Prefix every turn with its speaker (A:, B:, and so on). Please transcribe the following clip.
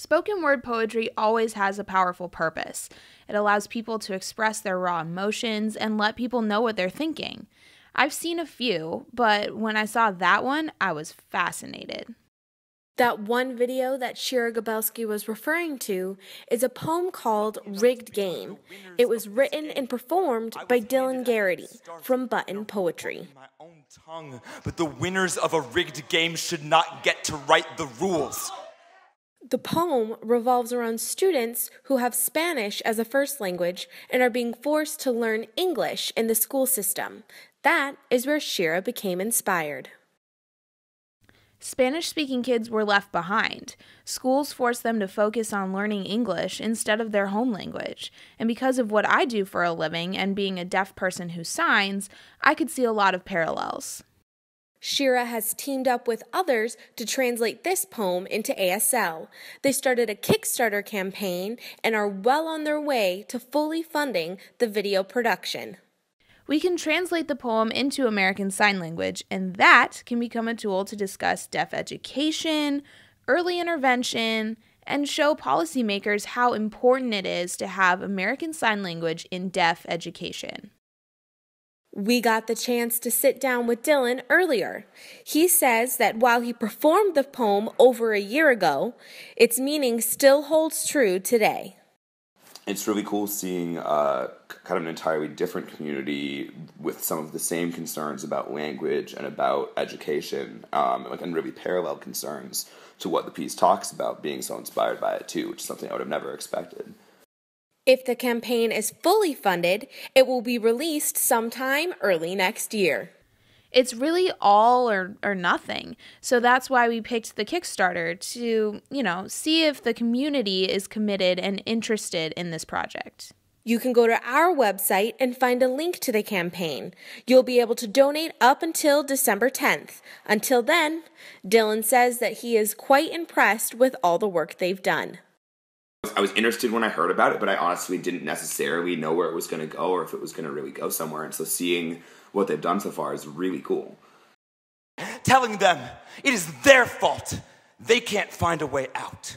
A: Spoken word poetry always has a powerful purpose. It allows people to express their raw emotions and let people know what they're thinking. I've seen a few, but when I saw that one, I was fascinated.
B: That one video that Shira Grabelsky was referring to is a poem called Rigged Game. It was written and performed by Garity from Button Poetry.
C: But the winners of a rigged game should not get to write the rules.
B: The poem revolves around students who have Spanish as a first language and are being forced to learn English in the school system. That is where Shira became inspired.
A: Spanish-speaking kids were left behind. Schools forced them to focus on learning English instead of their home language. And because of what I do for a living and being a deaf person who signs, I could see a lot of parallels.
B: Shira has teamed up with others to translate this poem into ASL. They started a Kickstarter campaign and are well on their way to fully funding the video production.
A: We can translate the poem into American Sign Language, and that can become a tool to discuss deaf education, early intervention, and show policymakers how important it is to have American Sign Language in deaf education.
B: We got the chance to sit down with Dylan earlier. He says that while he performed the poem over a year ago, its meaning still holds true today.
D: It's really cool seeing kind of an entirely different community with some of the same concerns about language and about education, and really parallel concerns to what the piece talks about, being so inspired by it too, which is something I would have never expected.
B: If the campaign is fully funded, it will be released sometime early next year.
A: It's really all or nothing. So that's why we picked the Kickstarter to, see if the community is committed and interested in this project.
B: You can go to our website and find a link to the campaign. You'll be able to donate up until December 10th. Until then, Dylan says that he is quite impressed with all the work they've done.
D: I was interested when I heard about it, but I honestly didn't necessarily know where it was going to go or if it was going to really go somewhere. And so seeing what they've done so far is really cool.
C: Telling them it is their fault. They can't find a way out.